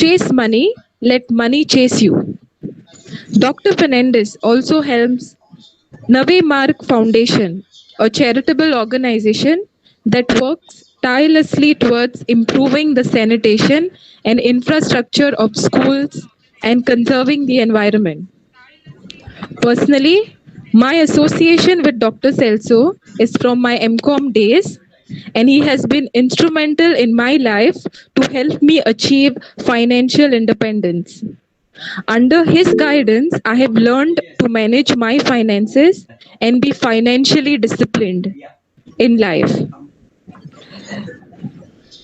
chase money, let money chase you. Dr. Fernandez also helms Navemarg Foundation, a charitable organization that works tirelessly towards improving the sanitation and infrastructure of schools and conserving the environment. Personally, my association with Dr. Celso is from my MCOM days, and he has been instrumental in my life to help me achieve financial independence. Under his guidance, I have learned to manage my finances and be financially disciplined in life.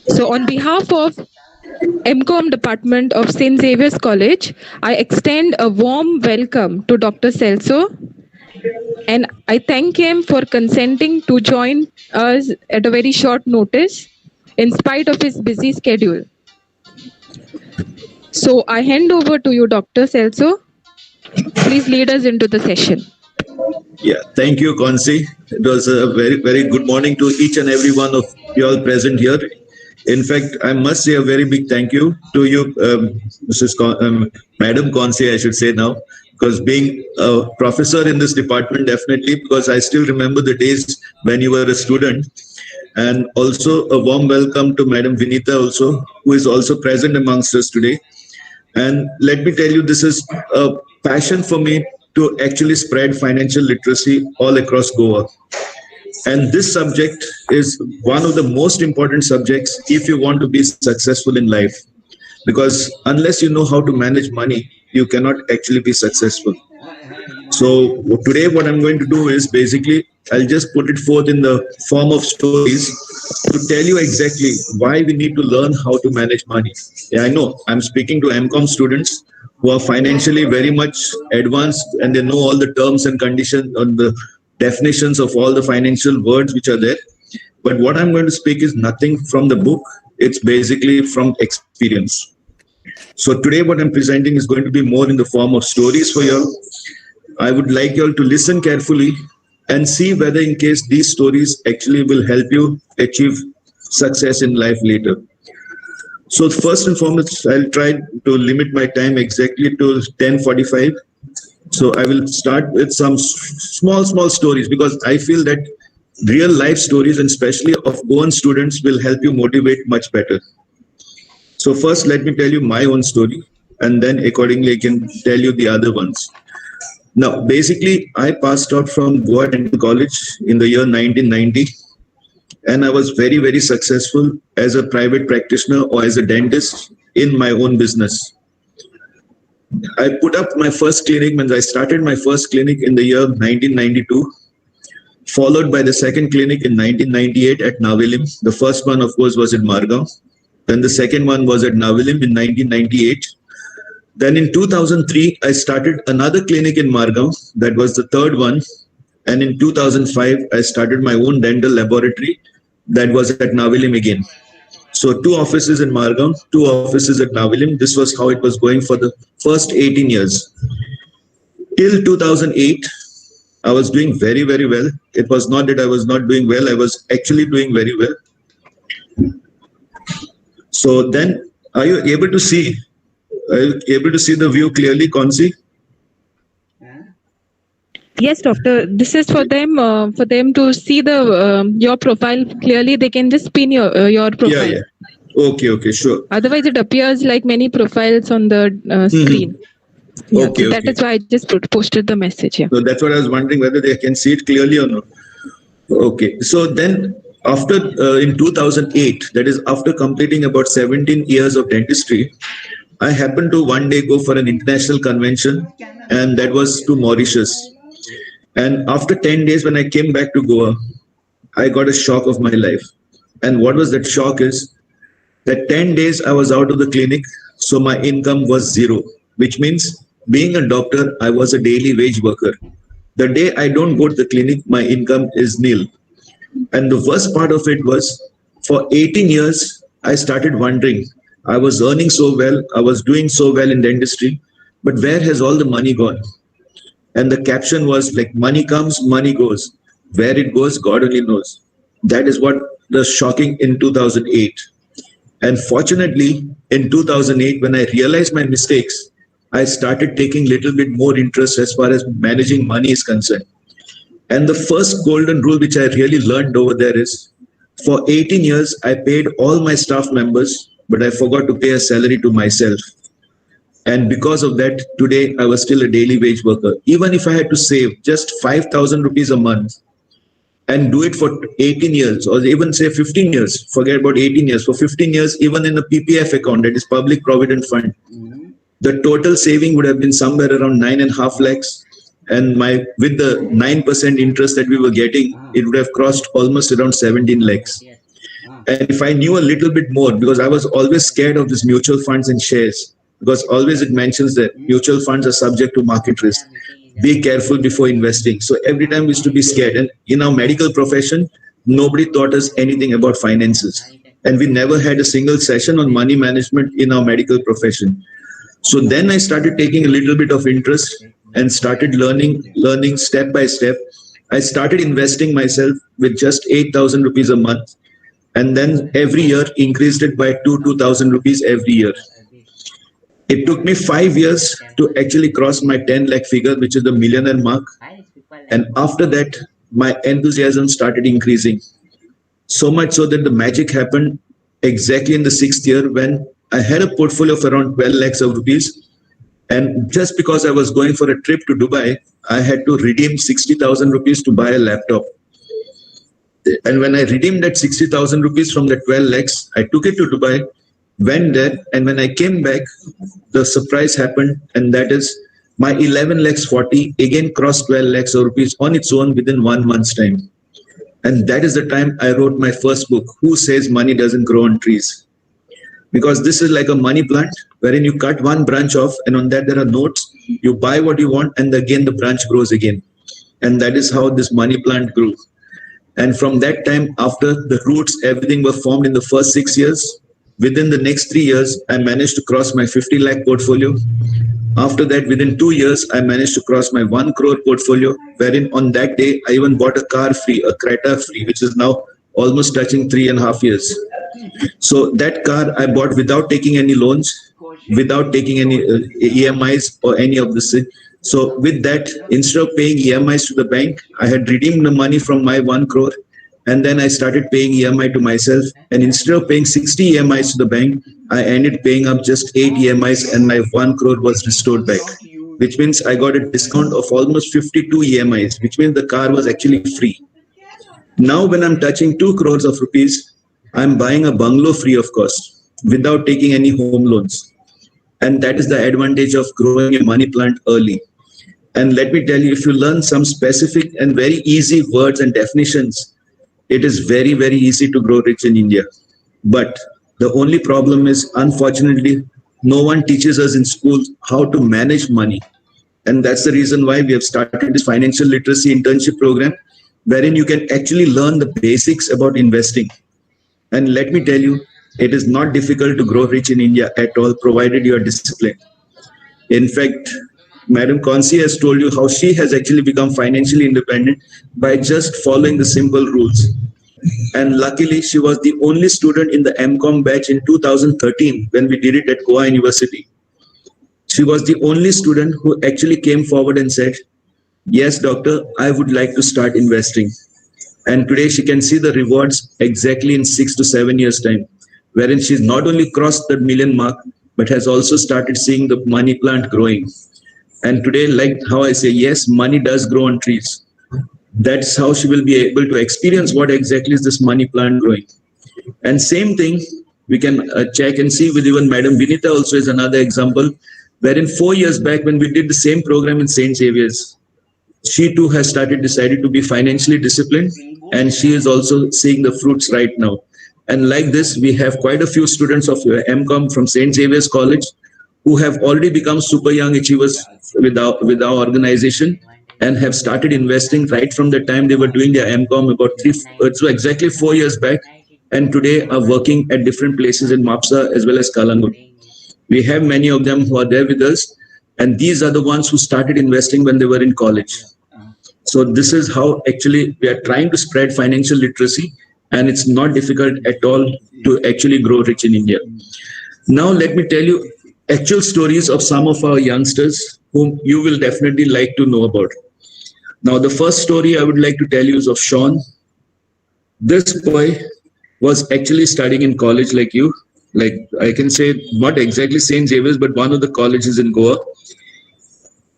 So, on behalf of MCOM department of St. Xaviers College, I extend a warm welcome to Dr. Celso, and I thank him for consenting to join us at a very short notice in spite of his busy schedule. So I hand over to you, Dr. Celso. Please lead us into the session. Yeah, thank you, Consi. It was a very, very good morning to each and every one of you all present here. In fact, I must say a very big thank you to you, Madam Consi, I should say now, because being a professor in this department, definitely, because I still remember the days when you were a student. And also a warm welcome to Madam Vinita also, who is also present amongst us today. And let me tell you, this is a passion for me to actually spread financial literacy all across Goa. And this subject is one of the most important subjects if you want to be successful in life. Because unless you know how to manage money, you cannot actually be successful. So today what I'm going to do is basically, I'll just put it forth in the form of stories to tell you exactly why we need to learn how to manage money. Yeah, I know I'm speaking to MCOM students who are financially very much advanced and they know all the terms and conditions and the definitions of all the financial words which are there. But what I'm going to speak is nothing from the book. It's basically from experience. So today what I'm presenting is going to be more in the form of stories for you all. I would like you all to listen carefully and see whether in case these stories actually will help you achieve success in life later. So first and foremost, I'll try to limit my time exactly to 10:45. So I will start with some small stories because I feel that real life stories and especially of Goan students will help you motivate much better. So first, let me tell you my own story and then accordingly I can tell you the other ones. Now, basically, I passed out from Goa Dental College in the year 1990, and I was very, very successful as a private practitioner or as a dentist in my own business. I put up my first clinic when I started my first clinic in the year 1992, followed by the second clinic in 1998 at Navelim. The first one, of course, was in Margao. Then the second one was at Navelim in 1998. Then in 2003, I started another clinic in Margao. That was the third one. And in 2005, I started my own dental laboratory. That was at Navelim again. So 2 offices in Margao, 2 offices at Navelim. This was how it was going for the first 18 years. Till 2008, I was doing very, very well. It was not that I was not doing well. I was actually doing very well. So then, are you able to see? Are you able to see the view clearly, Consi? Yes, doctor. This is for them to see the your profile clearly. They can just pin your profile. Yeah. Okay, sure. Otherwise, it appears like many profiles on the screen. Yeah, Okay, so that is why I just posted the message here. So that's what I was wondering whether they can see it clearly or not. Okay, so then after in 2008, that is after completing about 17 years of dentistry, I happened to one day go for an international convention, and that was to Mauritius. And after 10 days, when I came back to Goa, I got a shock of my life. And what was that shock is that 10 days I was out of the clinic, so my income was 0, which means being a doctor, I was a daily wage worker. The day I don't go to the clinic, my income is nil. And the worst part of it was, for 18 years, I started wondering, I was earning so well, I was doing so well in dentistry, but where has all the money gone? And the caption was like, money comes, money goes. Where it goes, God only knows. That is what was shocking in 2008. And fortunately, in 2008, when I realized my mistakes, I started taking little bit more interest as far as managing money is concerned. And the first golden rule which I really learned over there is, for 18 years, I paid all my staff members, but I forgot to pay a salary to myself. And because of that, today I was still a daily wage worker. Even if I had to save just 5,000 rupees a month and do it for 18 years, or even say 15 years, forget about 18 years, for 15 years, even in a PPF account, that is Public Provident Fund, the total saving would have been somewhere around 9.5 lakhs. And with the 9% interest that we were getting, it would have crossed almost around 17 lakhs. And if I knew a little bit more, because I was always scared of these mutual funds and shares, because always it mentions that mutual funds are subject to market risk. Be careful before investing. So every time we used to be scared. And in our medical profession, nobody taught us anything about finances. And we never had a single session on money management in our medical profession. So then I started taking a little bit of interest and started learning step by step. I started investing myself with just 8,000 rupees a month. And then every year increased it by 2,000 rupees every year. It took me 5 years to actually cross my 10 lakh figure, which is the millionaire mark. And after that, my enthusiasm started increasing. So much so that the magic happened exactly in the 6th year, when I had a portfolio of around 12 lakhs of rupees. And just because I was going for a trip to Dubai, I had to redeem 60,000 rupees to buy a laptop. And when I redeemed that 60,000 rupees from the 12 lakhs, I took it to Dubai, went there, and when I came back, the surprise happened, and that is my 11 lakhs 40 again crossed 12 lakhs of rupees on its own within 1 month's time. And that is the time I wrote my first book, Who Says Money Doesn't Grow on Trees? Because this is like a money plant wherein you cut one branch off, and on that there are notes. You buy what you want, and again the branch grows again. And that is how this money plant grew. And from that time, after the roots, everything were formed in the first 6 years. Within the next 3 years, I managed to cross my 50 lakh portfolio. After that, within 2 years, I managed to cross my 1 crore portfolio, wherein on that day, I even bought a car free, a Creta free, which is now almost touching 3.5 years. So that car I bought without taking any loans, without taking any EMIs or any of this. So with that, instead of paying EMIs to the bank, I had redeemed the money from my 1 crore. And then I started paying EMI to myself. And instead of paying 60 EMIs to the bank, I ended paying up just 8 EMIs, and my 1 crore was restored back. Which means I got a discount of almost 52 EMIs, which means the car was actually free. Now when I'm touching 2 crores of rupees, I'm buying a bungalow free of cost, without taking any home loans. And that is the advantage of growing a money plant early. And let me tell you, if you learn some specific and very easy words and definitions, it is very, very easy to grow rich in India. But the only problem is, unfortunately, no one teaches us in schools how to manage money. And that's the reason why we have started this financial literacy internship program, wherein you can actually learn the basics about investing. And let me tell you, it is not difficult to grow rich in India at all, provided you are disciplined. In fact, Madam Consi has told you how she has actually become financially independent by just following the simple rules. And luckily, she was the only student in the MCOM batch in 2013 when we did it at Goa University. She was the only student who actually came forward and said, "Yes, doctor, I would like to start investing." And today she can see the rewards exactly in 6 to 7 years' time, wherein she's not only crossed the million mark, but has also started seeing the money plant growing. And today, like how I say, yes, money does grow on trees. That's how she will be able to experience what exactly is this money plant growing. And same thing, we can check and see with even Madam Vinita also is another example, wherein 4 years back when we did the same program in St. Xaviers, she too has started decided to be financially disciplined, and she is also seeing the fruits right now. And like this, we have quite a few students of MCOM from St. Xaviers College who have already become super young achievers with our organization, and have started investing right from the time they were doing their MCOM about so exactly 4 years back, and today are working at different places in Mapusa as well as Kalangut. We have many of them who are there with us, and these are the ones who started investing when they were in college. So this is how actually we are trying to spread financial literacy, and it's not difficult at all to actually grow rich in India. Now, let me tell you actual stories of some of our youngsters whom you will definitely like to know about. Now, the first story I would like to tell you is of Sean. This boy was actually studying in college like you, like I can say, not exactly St. Xaviers, but one of the colleges in Goa.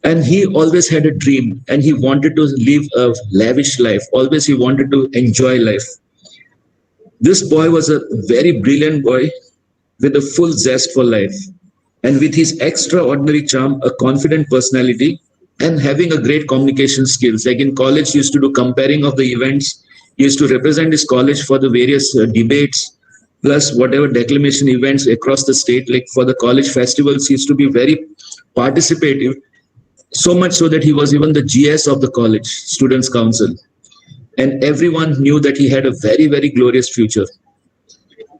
And he always had a dream and he wanted to live a lavish life. Always he wanted to enjoy life. This boy was a very brilliant boy with a full zest for life. And with his extraordinary charm, a confident personality, and having a great communication skills. Like in college, he used to do comparing of the events. He used to represent his college for the various debates, plus whatever declamation events across the state. Like for the college festivals, he used to be very participative. So much so that he was even the GS of the college, Students' Council. And everyone knew that he had a very, very glorious future.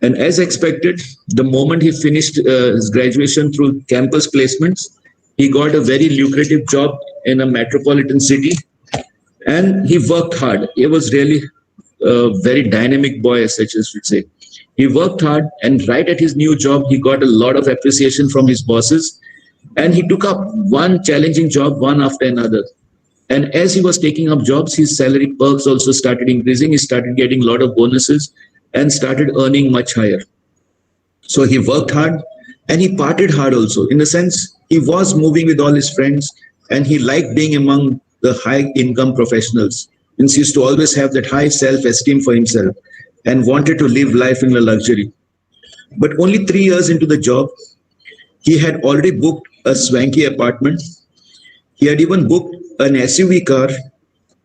And as expected, the moment he finished his graduation through campus placements, he got a very lucrative job in a metropolitan city and he worked hard. He was really a very dynamic boy, as such as we say. He worked hard, and right at his new job, he got a lot of appreciation from his bosses. And he took up one challenging job, one after another. And as he was taking up jobs, his salary perks also started increasing. He started getting a lot of bonuses and started earning much higher. So he worked hard and he partied hard also. In a sense, he was moving with all his friends and he liked being among the high income professionals. And he used to always have that high self esteem for himself and wanted to live life in a luxury. But only 3 years into the job, he had already booked a swanky apartment. He had even booked an SUV car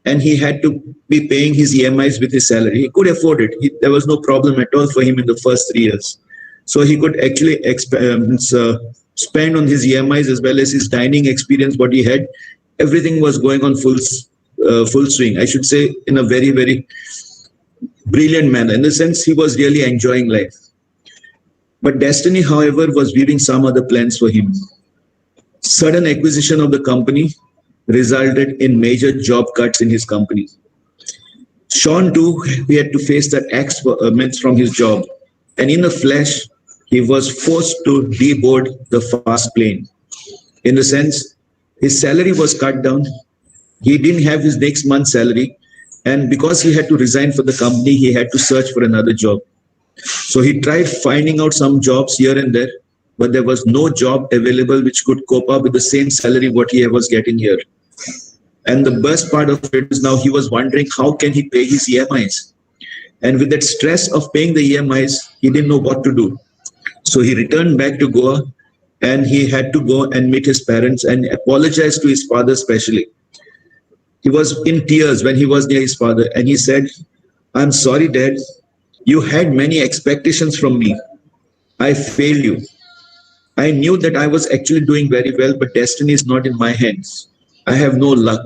and he had to be paying his EMIs with his salary. He could afford it. There was no problem at all for him in the first 3 years. So he could actually spend on his EMIs as well as his dining experience, what he had. Everything was going on full swing. I should say in a very, very brilliant manner. In the sense, he was really enjoying life. But destiny, however, was weaving some other plans for him. Sudden acquisition of the company resulted in major job cuts in his company. Sean too, he had to face that meant from his job. And in the flesh, he was forced to deboard the fast plane. In the sense, his salary was cut down. He didn't have his next month's salary. And because he had to resign for the company, he had to search for another job. So he tried finding out some jobs here and there, but there was no job available which could cope up with the same salary what he was getting here. And the best part of it is now he was wondering how can he pay his EMIs. And with that stress of paying the EMIs, he didn't know what to do. So he returned back to Goa and he had to go and meet his parents and apologize to his father especially. He was in tears when he was near his father and he said, "I'm sorry, Dad. You had many expectations from me. I failed you. I knew that I was actually doing very well, but destiny is not in my hands. I have no luck."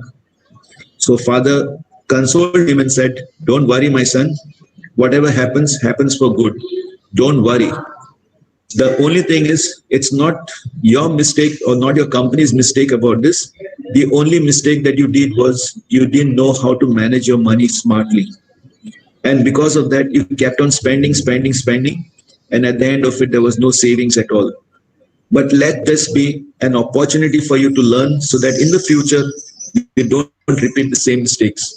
So father consoled him and said, "Don't worry, my son. Whatever happens, happens for good. Don't worry. The only thing is, it's not your mistake or not your company's mistake about this. The only mistake that you did was you didn't know how to manage your money smartly. And because of that, you kept on spending. And at the end of it, there was no savings at all. But let this be an opportunity for you to learn so that in the future, you don't repeat the same mistakes."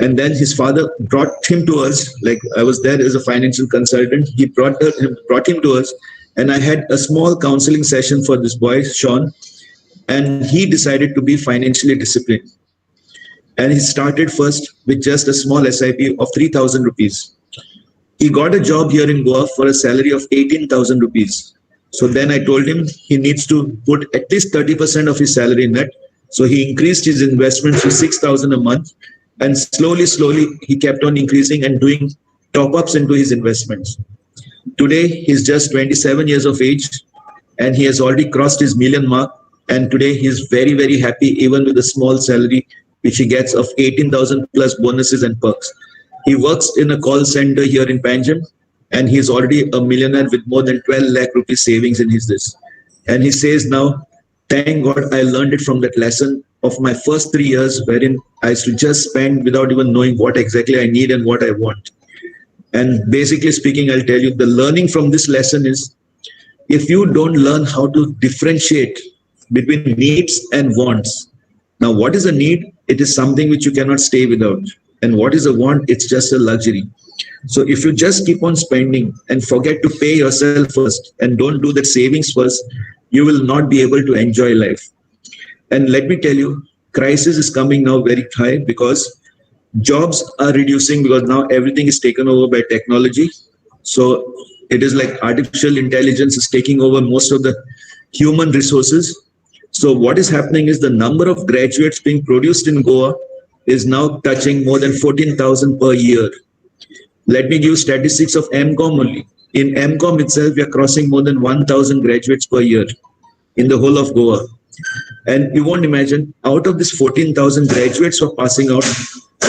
And then his father brought him to us, like I was there as a financial consultant. He brought him to us, and I had a small counseling session for this boy, Sean, and he decided to be financially disciplined. And he started first with just a small SIP of 3,000 rupees. He got a job here in Goa for a salary of 18,000 rupees. So then I told him he needs to put at least 30% of his salary in that. So he increased his investments to 6,000 a month. And slowly, he kept on increasing and doing top ups into his investments. Today, he's just 27 years of age and he has already crossed his million mark. And today, he's very, very happy, even with the small salary which he gets of 18,000 plus bonuses and perks. He works in a call center here in Panjim, and he's already a millionaire with more than 12 lakh rupees savings in his this. And he says now, "Thank God I learned it from that lesson of my first 3 years, wherein I used to just spend without even knowing what exactly I need and what I want." And basically speaking, I'll tell you, the learning from this lesson is if you don't learn how to differentiate between needs and wants. Now, what is a need? It is something which you cannot stay without. And what is a want? It's just a luxury. So if you just keep on spending and forget to pay yourself first and don't do that savings first, you will not be able to enjoy life. And let me tell you, crisis is coming now very high because jobs are reducing because now everything is taken over by technology. So it is like artificial intelligence is taking over most of the human resources. So what is happening is the number of graduates being produced in Goa is now touching more than 14,000 per year. Let me give statistics of MCOM only. In MCOM itself, we are crossing more than 1,000 graduates per year in the whole of Goa. And you won't imagine, out of this 14,000 graduates who are passing out,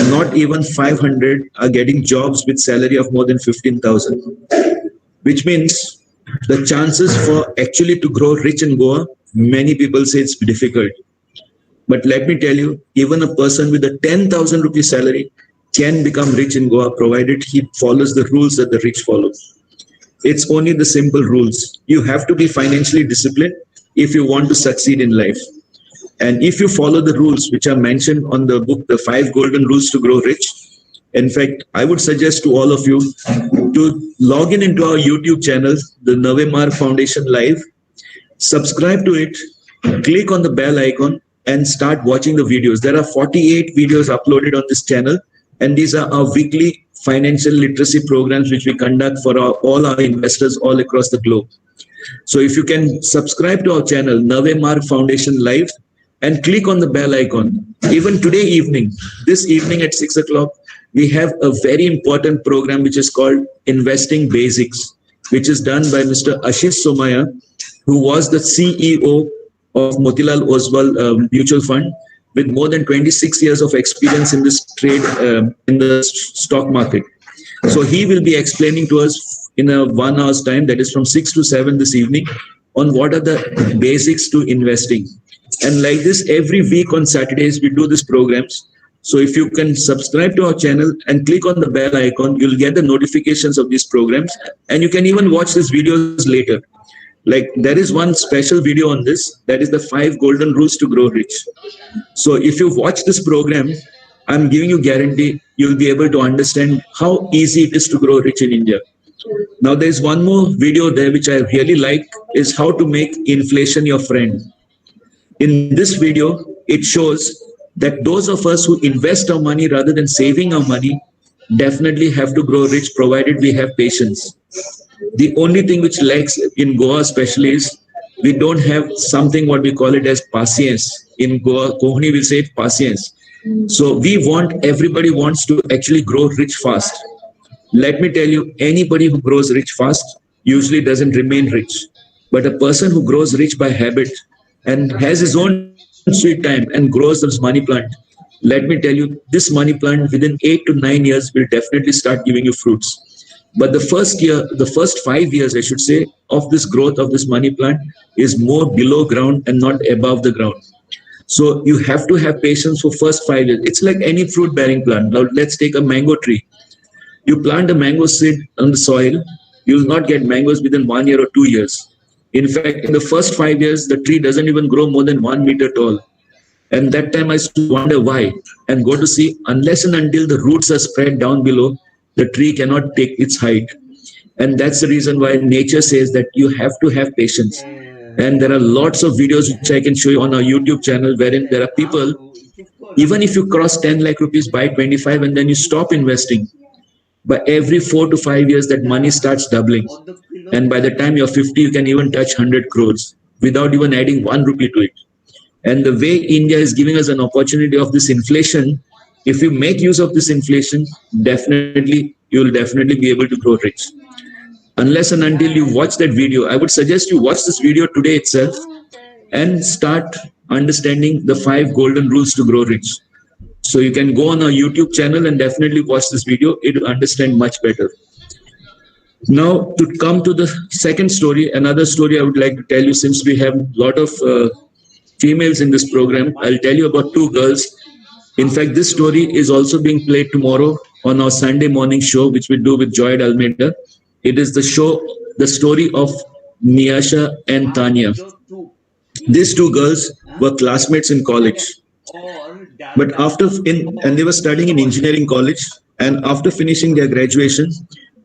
not even 500 are getting jobs with salary of more than 15,000, which means the chances for actually to grow rich in Goa, many people say it's difficult. But let me tell you, even a person with a 10,000 rupee salary can become rich in Goa, provided he follows the rules that the rich follow. It's only the simple rules. You have to be financially disciplined if you want to succeed in life. And if you follow the rules which are mentioned on the book, The 5 Golden Rules to Grow Rich, in fact, I would suggest to all of you to log in into our YouTube channel, the Navemarg Foundation Live, subscribe to it, click on the bell icon, and start watching the videos. There are 48 videos uploaded on this channel, and these are our weekly financial literacy programs which we conduct for all our investors all across the globe. So if you can subscribe to our channel, Navemarg Foundation Live, and click on the bell icon. Even today evening, this evening at 6 o'clock, we have a very important program which is called Investing Basics, which is done by Mr. Ashish Somaya, who was the CEO of Motilal Oswal Mutual Fund with more than 26 years of experience in this trade in the stock market. So he will be explaining to us in a 1 hour's time, that is from 6 to 7 this evening, on what are the basics to investing. And like this, every week on Saturdays, we do these programs. So if you can subscribe to our channel and click on the bell icon, you'll get the notifications of these programs. And you can even watch these videos later. Like there is one special video on this, that is the 5 Golden Rules to Grow Rich. So if you watch this program, I'm giving you guarantee you'll be able to understand how easy it is to grow rich in India. Now there's one more video there which I really like, is how to make inflation your friend. In this video, it shows that those of us who invest our money rather than saving our money definitely have to grow rich, provided we have patience. The only thing which lacks in Goa especially is we don't have something what we call it as patience. In Goa, Kohani will say it patience. So everybody wants to actually grow rich fast. Let me tell you, anybody who grows rich fast usually doesn't remain rich. But a person who grows rich by habit and has his own sweet time and grows this money plant, let me tell you, this money plant within 8 to 9 years will definitely start giving you fruits. But the first 5 years, I should say, of this growth of this money plant is more below ground and not above the ground. So you have to have patience for first 5 years. It's like any fruit bearing plant. Now let's take a mango tree. You plant a mango seed on the soil, you will not get mangoes within 1 year or 2 years. In fact, in the first 5 years, the tree doesn't even grow more than 1 meter tall. And that time I used to wonder why, and go to see, unless and until the roots are spread down below, the tree cannot take its height. And that's the reason why nature says that you have to have patience. And there are lots of videos which I can show you on our YouTube channel, wherein there are people, even if you cross 10 lakh rupees by 25 and then you stop investing, but every 4 to 5 years that money starts doubling. And by the time you're 50, you can even touch 100 crores without even adding 1 rupee to it. And the way India is giving us an opportunity of this inflation, if you make use of this inflation, you'll definitely be able to grow rich. Unless and until you watch that video, I would suggest you watch this video today itself and start understanding the 5 golden rules to grow rich. So you can go on our YouTube channel and definitely watch this video. It will understand much better. Now, to come to the second story, another story I would like to tell you, since we have a lot of females in this program, I'll tell you about 2 girls. In fact, this story is also being played tomorrow on our Sunday morning show, which we do with Joy Almeida. It is the story of Niasha and Tanya. These two girls were classmates in college. But and they were studying in engineering college. And after finishing their graduation,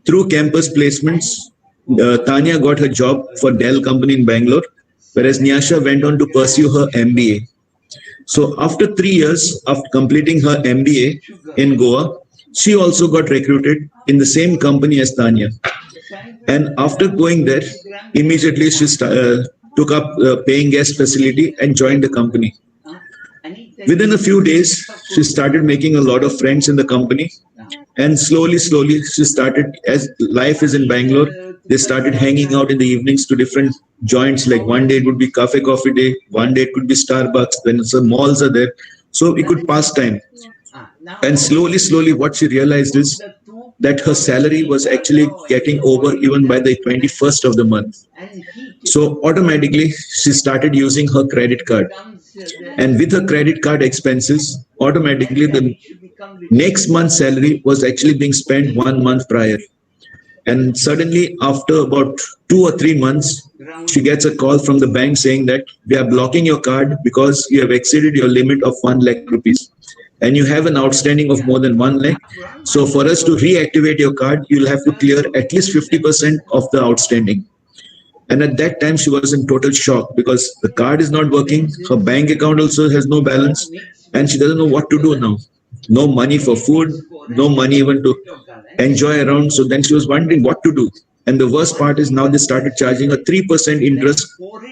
through campus placements, Tanya got her job for Dell company in Bangalore, whereas Niasha went on to pursue her MBA. So after 3 years of completing her MBA in Goa, she also got recruited in the same company as Tanya. And after going there, immediately she took up the paying guest facility and joined the company. Within a few days, she started making a lot of friends in the company. And slowly, she started, as life is in Bangalore, they started hanging out in the evenings to different joints. Like one day it would be cafe coffee day, one day it could be Starbucks, then some malls are there. So we could pass time. And slowly, what she realized is that her salary was actually getting over even by the 21st of the month. So automatically, she started using her credit card. And with her credit card expenses, automatically the next month's salary was actually being spent 1 month prior. And suddenly, after about 2 or 3 months, she gets a call from the bank saying that we are blocking your card because you have exceeded your limit of 1 lakh rupees. And you have an outstanding of more than 1 lakh. So for us to reactivate your card, you'll have to clear at least 50% of the outstanding. And at that time, she was in total shock because the card is not working. Her bank account also has no balance. And she doesn't know what to do now. No money for food, no money even to enjoy around. So then she was wondering what to do. And the worst part is now they started charging a 3% interest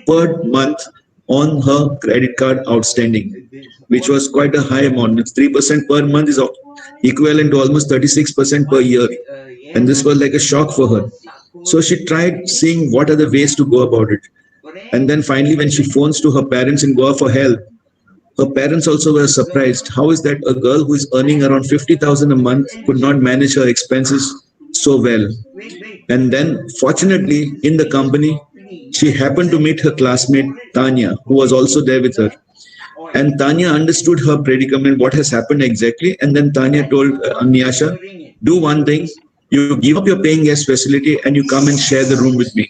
per month on her credit card outstanding, which was quite a high amount. It's 3% per month is equivalent to almost 36% per year. And this was like a shock for her. So she tried seeing what are the ways to go about it. And then finally, when she phones to her parents in Goa for help, her parents also were surprised. How is that a girl who is earning around 50,000 a month could not manage her expenses so well? And then, fortunately, in the company, she happened to meet her classmate Tanya, who was also there with her. And Tanya understood her predicament, what has happened exactly. And then Tanya told Niasha, do one thing, you give up your paying guest facility and you come and share the room with me.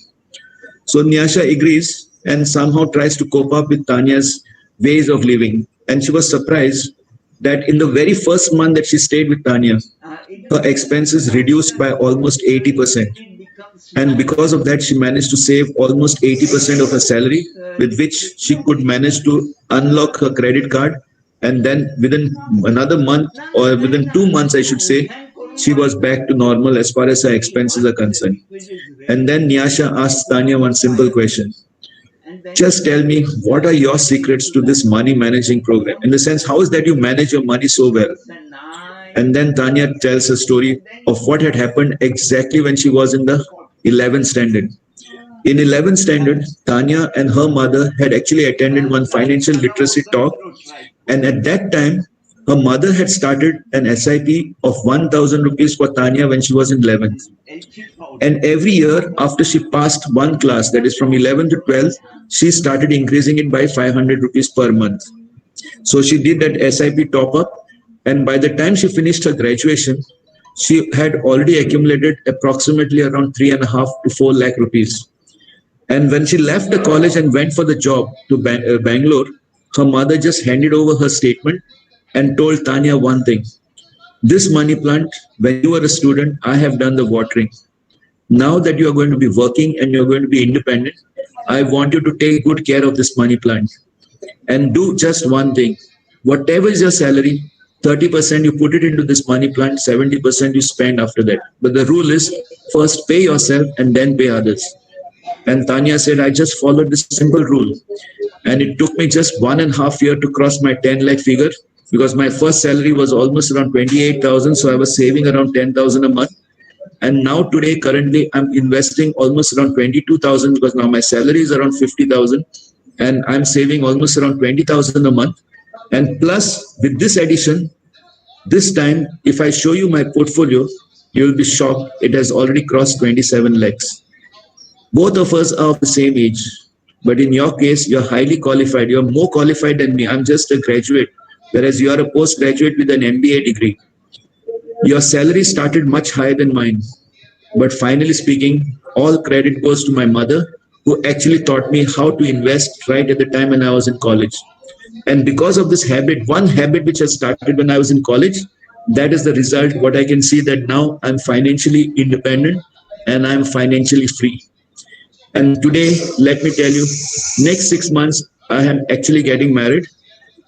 So Niasha agrees and somehow tries to cope up with Tanya's ways of living. And she was surprised that in the very first month that she stayed with Tanya, her expenses reduced by almost 80%. And because of that, she managed to save almost 80% of her salary, with which she could manage to unlock her credit card. And then within another month, or within 2 months, I should say, she was back to normal as far as her expenses are concerned. And then Niasha asked Tanya one simple question. Just tell me, what are your secrets to this money managing program? In the sense, how is that you manage your money so well? And then Tanya tells a story of what had happened exactly when she was in the 11th standard. In 11th standard, Tanya and her mother had actually attended one financial literacy talk. And at that time, her mother had started an SIP of 1,000 rupees for Tanya when she was in 11th. And every year after she passed one class, that is from 11th to 12th, she started increasing it by 500 rupees per month. So she did that SIP top up. And by the time she finished her graduation, she had already accumulated approximately around 3.5 to 4 lakh rupees. And when she left the college and went for the job to Bangalore, her mother just handed over her statement and told Tanya one thing. This money plant, when you were a student, I have done the watering. Now that you are going to be working and you're going to be independent, I want you to take good care of this money plant. And do just one thing. Whatever is your salary, 30% you put it into this money plant, 70% you spend after that. But the rule is first pay yourself and then pay others. And Tanya said, I just followed this simple rule. And it took me just 1.5 years to cross my 10 lakh figure because my first salary was almost around 28,000. So I was saving around 10,000 a month. And now today, currently, I'm investing almost around 22,000 because now my salary is around 50,000 and I'm saving almost around 20,000 a month. And plus, with this addition, this time, if I show you my portfolio, you will be shocked. It has already crossed 27 lakhs. Both of us are of the same age. But in your case, you're highly qualified. You're more qualified than me. I'm just a graduate, whereas you are a postgraduate with an MBA degree. Your salary started much higher than mine. But finally speaking, all credit goes to my mother who actually taught me how to invest right at the time when I was in college. And because of this habit, one habit which I started when I was in college, that is the result. What I can see that now I'm financially independent and I'm financially free. And today, let me tell you, next 6 months, I am actually getting married,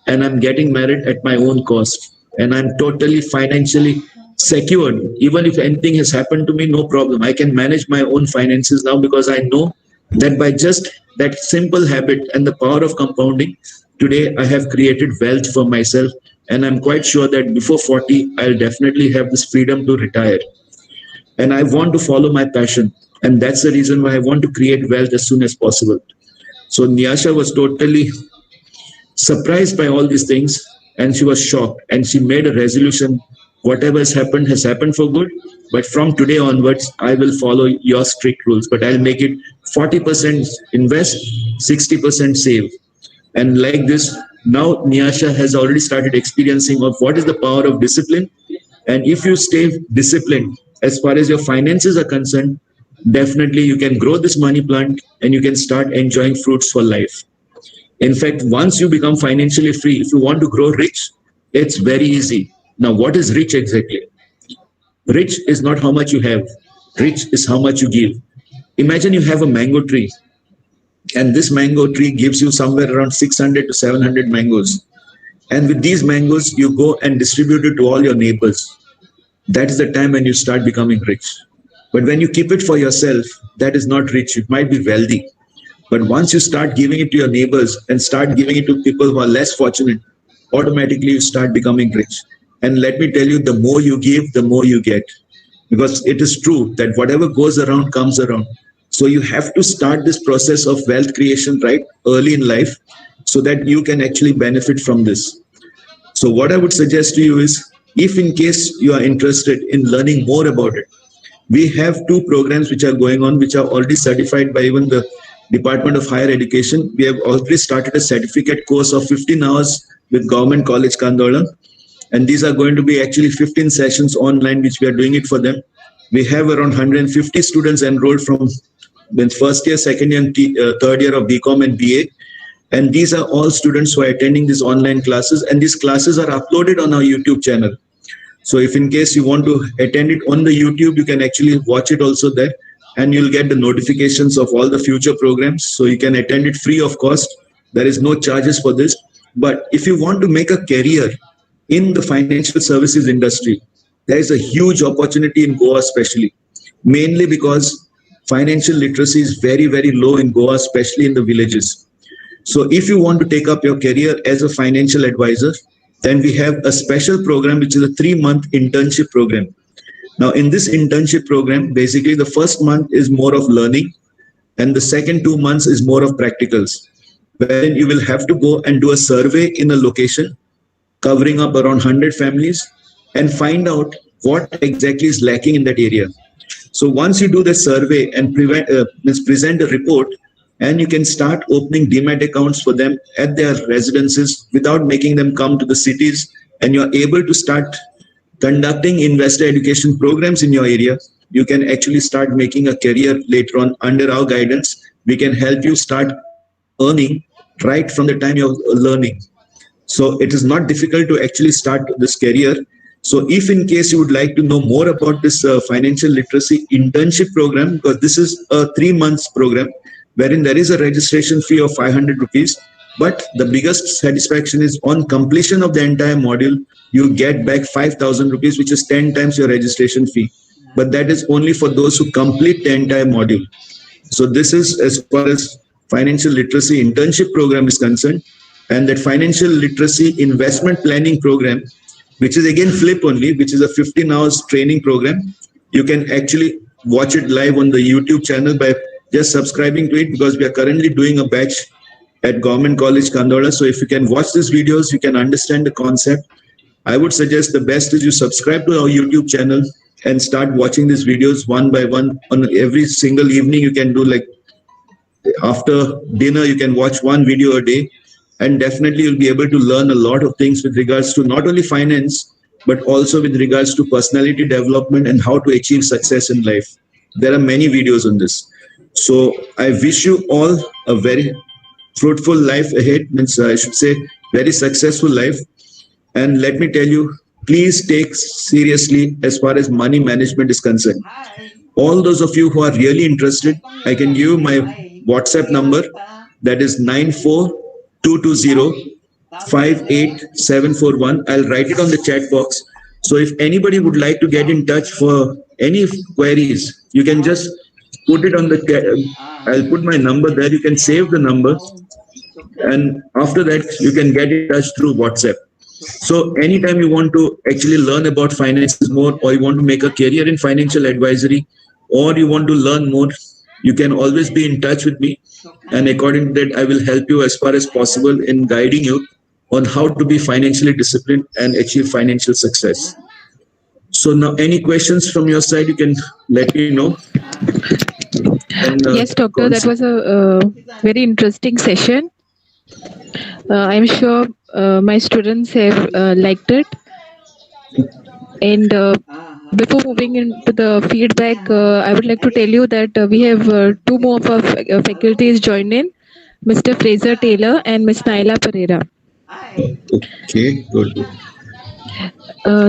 and I'm getting married at my own cost. And I'm totally financially secured. Even if anything has happened to me, no problem. I can manage my own finances now because I know that by just that simple habit and the power of compounding, today I have created wealth for myself. And I'm quite sure that before 40, I'll definitely have this freedom to retire. And I want to follow my passion. And that's the reason why I want to create wealth as soon as possible. So Nyasha was totally surprised by all these things, and she was shocked, and she made a resolution: whatever has happened for good, but from today onwards I will follow your strict rules, but I'll make it 40% invest, 60% save. And like this, now Nyasha has already started experiencing of what is the power of discipline. And if you stay disciplined as far as your finances are concerned, definitely you can grow this money plant and you can start enjoying fruits for life. In fact, once you become financially free, if you want to grow rich, it's very easy. Now, what is rich exactly? Rich is not how much you have. Rich is how much you give. Imagine you have a mango tree, and this mango tree gives you somewhere around 600 to 700 mangoes. And with these mangoes, you go and distribute it to all your neighbors. That is the time when you start becoming rich. But when you keep it for yourself, that is not rich. It might be wealthy. But once you start giving it to your neighbors and start giving it to people who are less fortunate, automatically you start becoming rich. And let me tell you, the more you give, the more you get. Because it is true that whatever goes around comes around. So you have to start this process of wealth creation right early in life so that you can actually benefit from this. So what I would suggest to you is, if in case you are interested in learning more about it, we have two programs which are going on, which are already certified by even the Department of Higher Education. We have already started a certificate course of 15 hours with Government College Kandola. And these are going to be actually 15 sessions online, which we are doing it for them. We have around 150 students enrolled from the first year, second year, and third year of BCom and BA. And these are all students who are attending these online classes. And these classes are uploaded on our YouTube channel. So if in case you want to attend it on the YouTube, you can actually watch it also there, and you'll get the notifications of all the future programs. So you can attend it free of cost. There is no charges for this. But if you want to make a career in the financial services industry, there is a huge opportunity in Goa, especially, mainly because financial literacy is very, very low in Goa, especially in the villages. So if you want to take up your career as a financial advisor, then we have a special program, which is a 3-month internship program. Now, in this internship program, basically the first month is more of learning, and the second 2 months is more of practicals, wherein you will have to go and do a survey in a location covering up around 100 families and find out what exactly is lacking in that area. So once you do the survey and present a report, and you can start opening demat accounts for them at their residences without making them come to the cities, and you're able to start conducting investor education programs in your area, you can actually start making a career later on under our guidance. We can help you start earning right from the time you're learning. So it is not difficult to actually start this career. So if in case you would like to know more about this financial literacy internship program, because this is a 3 months program wherein there is a registration fee of 500 rupees, but the biggest satisfaction is on completion of the entire module, you get back 5,000 rupees, which is 10 times your registration fee. But that is only for those who complete the entire module. So this is as far as financial literacy internship program is concerned. And that financial literacy investment planning program, which is again flip only, which is a 15 hours training program. You can actually watch it live on the YouTube channel by just subscribing to it, because we are currently doing a batch at Government College Kandola. So if you can watch these videos, you can understand the concept. I would suggest the best is you subscribe to our YouTube channel and start watching these videos one by one. On every single evening, you can do like after dinner, you can watch one video a day. And definitely you'll be able to learn a lot of things with regards to not only finance, but also with regards to personality development and how to achieve success in life. There are many videos on this. So I wish you all a very fruitful life ahead, means I should say very successful life. And let me tell you, please take seriously as far as money management is concerned. All those of you who are really interested, I can give you my WhatsApp number, that is 94220 58741. I'll write it on the chat box. So if anybody would like to get in touch for any queries, you can just put it on the I'll put my number there. You can save the number, and after that you can get in touch through WhatsApp. So anytime you want to actually learn about finances more, or you want to make a career in financial advisory, or you want to learn more, you can always be in touch with me. And according to that, I will help you as far as possible in guiding you on how to be financially disciplined and achieve financial success. So now any questions from your side, you can let me know. And, yes, doctor, that was a very interesting session. I'm sure my students have liked it. And before moving into the feedback, I would like to tell you that we have two more of our faculties joined in, Mr. Fraser Taylor and Ms. Naila Pereira. Okay, good.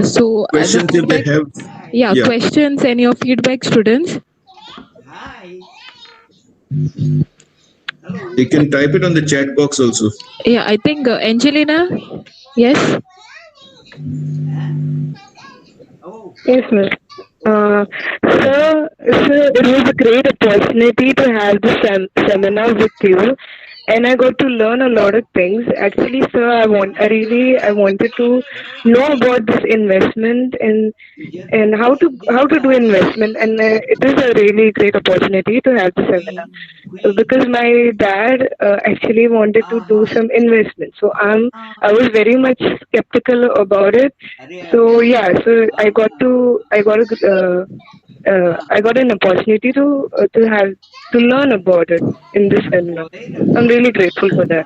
So questions if they have. Yeah, questions and your feedback, students. You can type it on the chat box also. Yeah, I think Angelina. Yes. Yes, miss. Sir, it was a great opportunity to have this seminar with you, and I got to learn a lot of things. Actually, sir, I wanted to know about this investment and how to do investment, and it is a really great opportunity to have the seminar because my dad actually wanted to do some investment, so I was very much skeptical about it. So yeah, so I got an opportunity to learn about it in this seminar. I'm really grateful for that.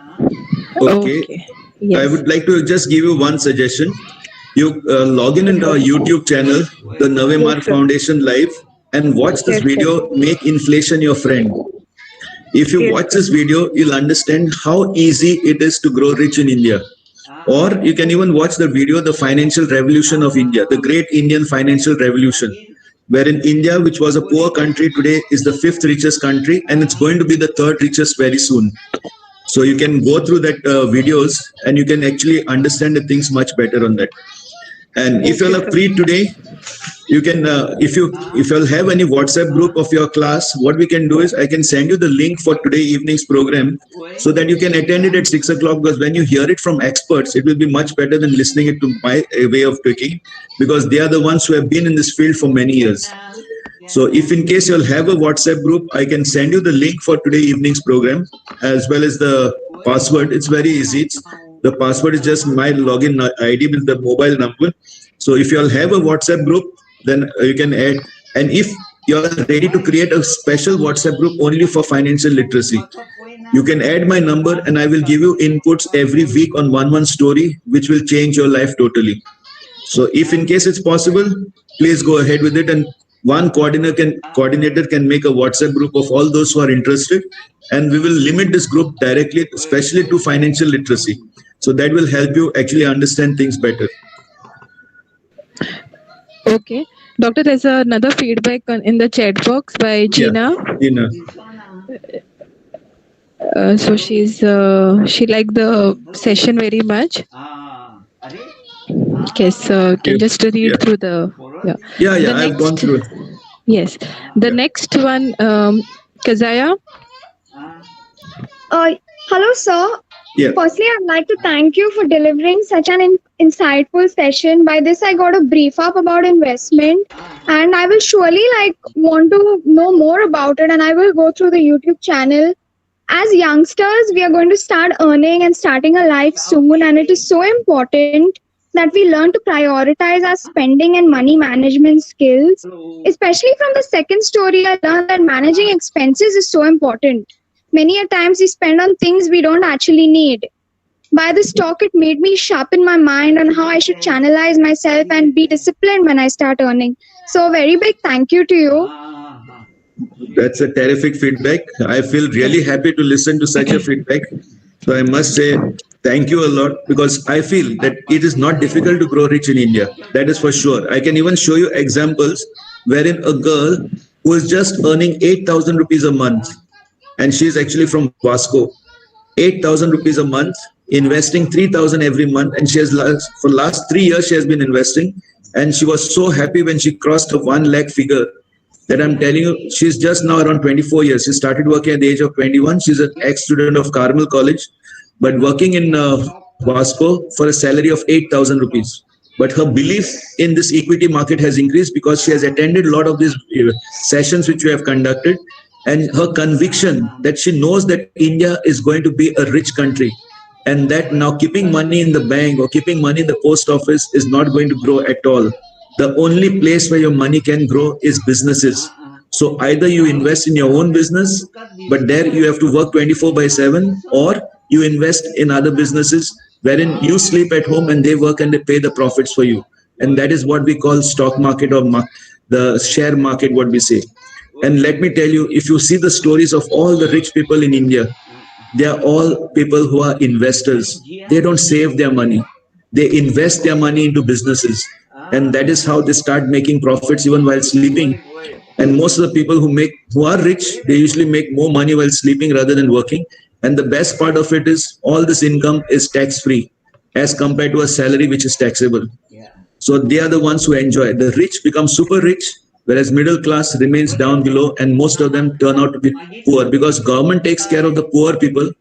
Okay. Yes. I would like to just give you one suggestion. You log in into our YouTube channel, the Navemarg Foundation Live, and watch this video, Make Inflation Your Friend. If you watch this video, you'll understand how easy it is to grow rich in India. Or you can even watch the video, The Financial Revolution of India, the Great Indian Financial Revolution, wherein India, which was a poor country, today is the 5th richest country, and it's going to be the 3rd richest very soon. So you can go through that videos, and you can actually understand the things much better on that. And if you're free today, you can, if you'll have any WhatsApp group of your class, what we can do is I can send you the link for today evening's program so that you can attend it at 6 o'clock, because when you hear it from experts, it will be much better than listening it to my way of talking, because they are the ones who have been in this field for many years. So if in case you'll have a WhatsApp group, I can send you the link for today evening's program as well as the password. It's very easy. The password is just my login ID with the mobile number. So if you'll have a WhatsApp group, then you can add. And if you're ready to create a special WhatsApp group only for financial literacy, you can add my number and I will give you inputs every week on one story, which will change your life totally. So if in case it's possible, please go ahead with it. And one coordinator can make a WhatsApp group of all those who are interested. And we will limit this group directly, especially to financial literacy. So that will help you actually understand things better. Okay. Doctor, there's another feedback in the chat box by Gina. Gina. So she liked the session very much. Yes, can just read through the... Yeah, I've gone through it. Yes. The next one, Kazaya. Hello, sir. Yeah. Firstly, I'd like to thank you for delivering such an insightful session. By this, I got a brief up about investment, and I will surely want to know more about it, and I will go through the YouTube channel. As youngsters, we are going to start earning and starting a life soon, and it is so important that we learn to prioritize our spending and money management skills. Especially from the second story, I learned that managing expenses is so important. Many a times we spend on things we don't actually need. By this talk, it made me sharpen my mind on how I should channelize myself and be disciplined when I start earning. So a very big thank you to you. That's a terrific feedback. I feel really happy to listen to such a feedback. So I must say thank you a lot, because I feel that it is not difficult to grow rich in India. That is for sure. I can even show you examples wherein a girl who is just earning 8,000 rupees a month, and she is actually from Vasco, 8,000 rupees a month, investing 3,000 every month, and she has for last 3 years she has been investing, and she was so happy when she crossed the 1 lakh figure, that I'm telling you, she's just now around 24 years. She started working at the age of 21. She's an ex-student of Carmel College, but working in Vasco for a salary of 8,000 rupees. But her belief in this equity market has increased because she has attended a lot of these sessions which we have conducted, and her conviction that she knows that India is going to be a rich country, and that now keeping money in the bank or keeping money in the post office is not going to grow at all. The only place where your money can grow is businesses. So either you invest in your own business, but there you have to work 24 by 7, or you invest in other businesses wherein you sleep at home and they work and they pay the profits for you. And that is what we call stock market, or the share market, what we say. And let me tell you, if you see the stories of all the rich people in India, they are all people who are investors. They don't save their money. They invest their money into businesses. And that is how they start making profits even while sleeping. And most of the people who are rich, they usually make more money while sleeping rather than working. And the best part of it is all this income is tax free as compared to a salary which is taxable. So they are the ones who enjoy. The rich become super rich, whereas middle class remains down below, and most of them turn out to be poor because government takes care of the poor people.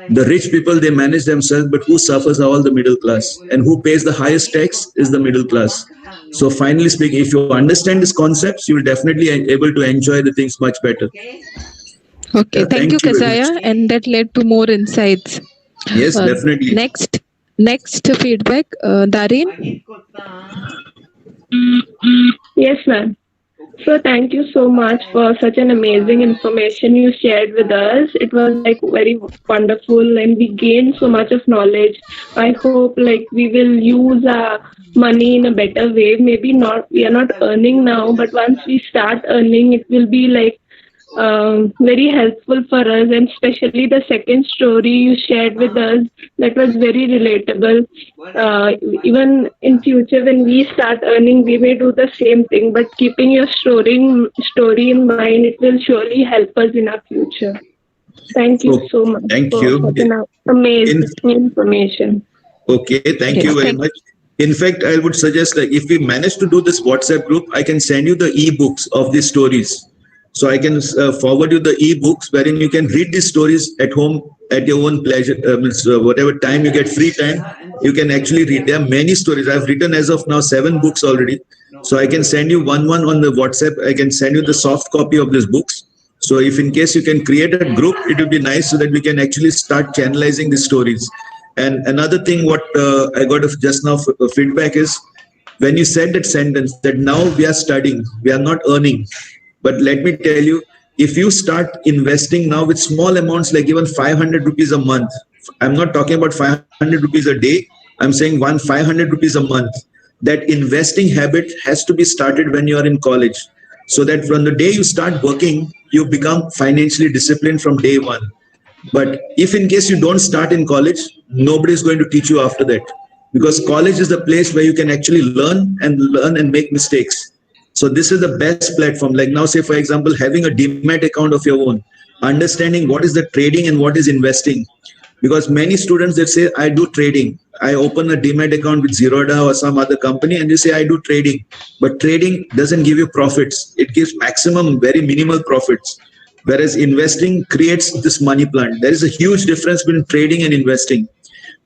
The rich people, they manage themselves, but who suffers are all the middle class, and who pays the highest tax is the middle class. So finally speaking, if you understand these concepts, you will definitely be able to enjoy the things much better. Okay, thank you, Kasaya, and that led to more insights. Yes, definitely. Next feedback, Dareen. Yes, ma'am. So thank you so much for such an amazing information you shared with us. It was like very wonderful, and we gained so much of knowledge. I hope like we will use our money in a better way. Maybe not, we are not earning now, but once we start earning, it will be like very helpful for us, and especially the second story you shared with us, that was very relatable. Even in future when we start earning, we may do the same thing, but keeping your story in mind, it will surely help us in our future. Thank you so much. Thank you. For amazing information. Okay, thank you very much. In fact, I would suggest, like, if we manage to do this WhatsApp group, I can send you the e-books of these stories. So I can forward you the e-books wherein you can read these stories at home at your own pleasure. Whatever time you get free time, you can actually read. There are many stories. I've written as of now 7 books already. So I can send you one on the WhatsApp. I can send you the soft copy of these books. So if in case you can create a group, it would be nice so that we can actually start channelizing these stories. And another thing what I got just now feedback is when you said that sentence that now we are studying, we are not earning. But let me tell you, if you start investing now with small amounts, like even 500 rupees a month, I'm not talking about 500 rupees a day, I'm saying 500 rupees a month. That investing habit has to be started when you are in college, so that from the day you start working, you become financially disciplined from day one. But if in case you don't start in college, nobody is going to teach you after that, because college is the place where you can actually learn and make mistakes. So this is the best platform. Like now, say for example, having a demat account of your own, understanding what is the trading and what is investing. Because many students, they say, I do trading. I open a demat account with Zerodha or some other company and they say, I do trading. But trading doesn't give you profits. It gives maximum, very minimal profits. Whereas investing creates this money plant. There is a huge difference between trading and investing.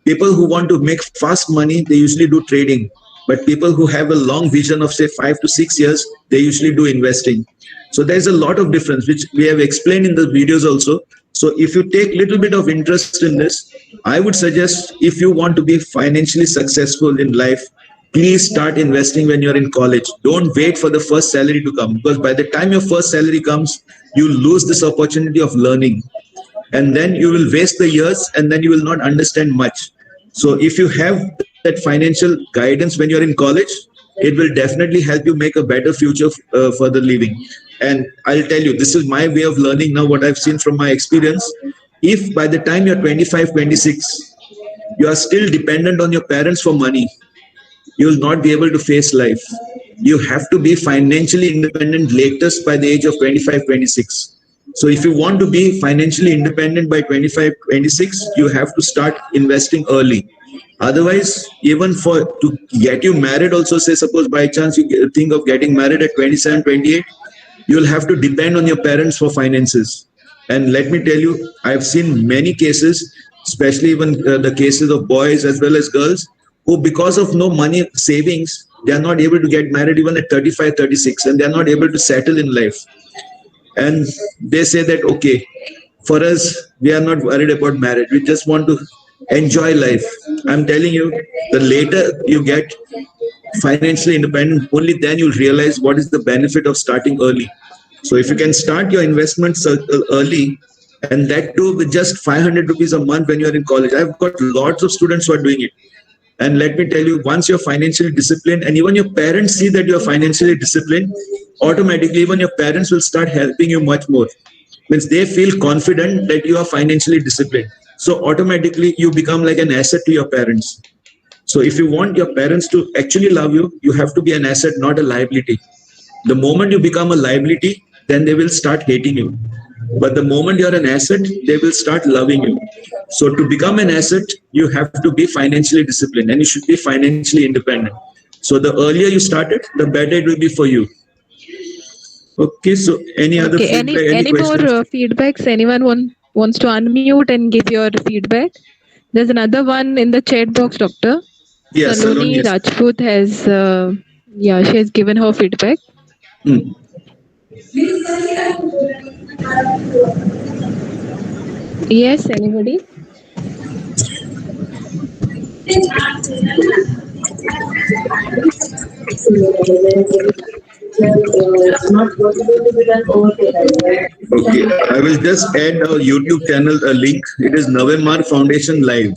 People who want to make fast money, they usually do trading. But people who have a long vision of say 5 to 6 years, they usually do investing. So there's a lot of difference, which we have explained in the videos also. So if you take a little bit of interest in this, I would suggest if you want to be financially successful in life, please start investing when you're in college. Don't wait for the first salary to come, because by the time your first salary comes, you lose this opportunity of learning. And then you will waste the years and then you will not understand much. So if you have that financial guidance when you're in college, it will definitely help you make a better future for the living. and I'll tell you, this is my way of learning now, what I've seen from my experience. If by the time you're 25, 26, you are still dependent on your parents for money, you will not be able to face life. You have to be financially independent latest by the age of 25, 26. So if you want to be financially independent by 25, 26, you have to start investing early. Otherwise, even for to get you married also, say suppose by chance you think of getting married at 27, 28, you'll have to depend on your parents for finances. And let me tell you, I've seen many cases, especially even the cases of boys as well as girls, who because of no money savings, they are not able to get married even at 35, 36, and they are not able to settle in life. And they say that, okay, for us, we are not worried about marriage. We just want to enjoy life. I'm telling you, the later you get financially independent, only then you'll realize what is the benefit of starting early. So if you can start your investment circle early, and that too with just 500 rupees a month when you're in college. I've got lots of students who are doing it. And let me tell you, once you're financially disciplined, and even your parents see that you're financially disciplined, automatically even your parents will start helping you much more. Means they feel confident that you are financially disciplined. So automatically you become like an asset to your parents. So if you want your parents to actually love you, you have to be an asset, not a liability. The moment you become a liability, then they will start hating you. But the moment you're an asset, they will start loving you. So to become an asset, you have to be financially disciplined and you should be financially independent. So the earlier you start it, the better it will be for you. Okay, so any other Okay, feedback, any more questions? feedbacks? Anyone wants to unmute and give your feedback? There's another one in the chat box, Doctor. Yes, Saloni, Saloni yes. Rajput has, she has given her feedback. Hmm. Yes, anybody? Okay, I will just add our YouTube channel a link. It is Navemarg Foundation Live.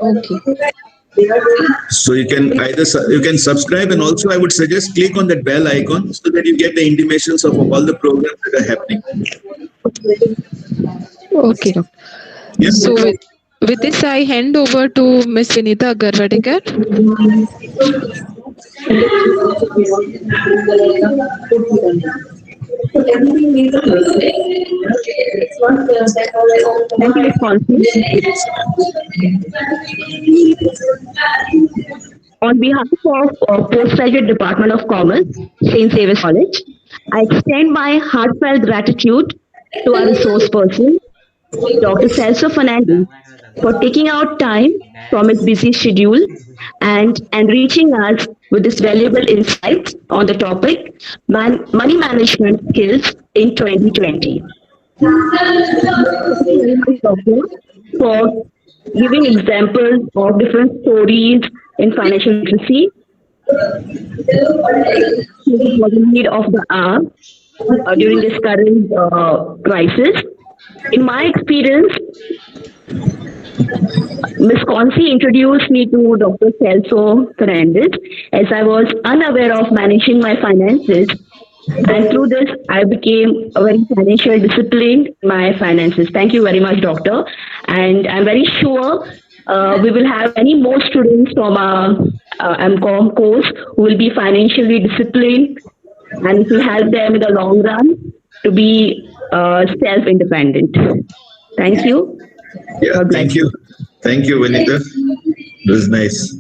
Okay. So you can either you can subscribe, and also I would suggest click on that bell icon so that you get the intimations of all the programs that are happening. Okay, Doctor. Yes. So with this, I hand over to Miss Vinita Garwadekar. Thank you, Ms. Constance. On behalf of Postgraduate Department of Commerce, St. Xaviers College, I extend my heartfelt gratitude to our resource person, Dr. Celso Fernandez, for taking out time from his busy schedule and enriching us with this valuable insights on the topic money management skills in 2020. Thank you very much, Doctor, for giving examples of different stories in financial literacy. It was in need of the hour during this current crisis. In my experience, Ms. Consi introduced me to Dr. Celso Fernandez as I was unaware of managing my finances. And through this, I became a very financially disciplined in my finances. Thank you very much, Doctor. And I'm very sure we will have many more students from our MCOM course who will be financially disciplined, and it will help them in the long run to be self-independent. Thank you. Yeah, God bless thank you. Thank you, Vanita. It was nice.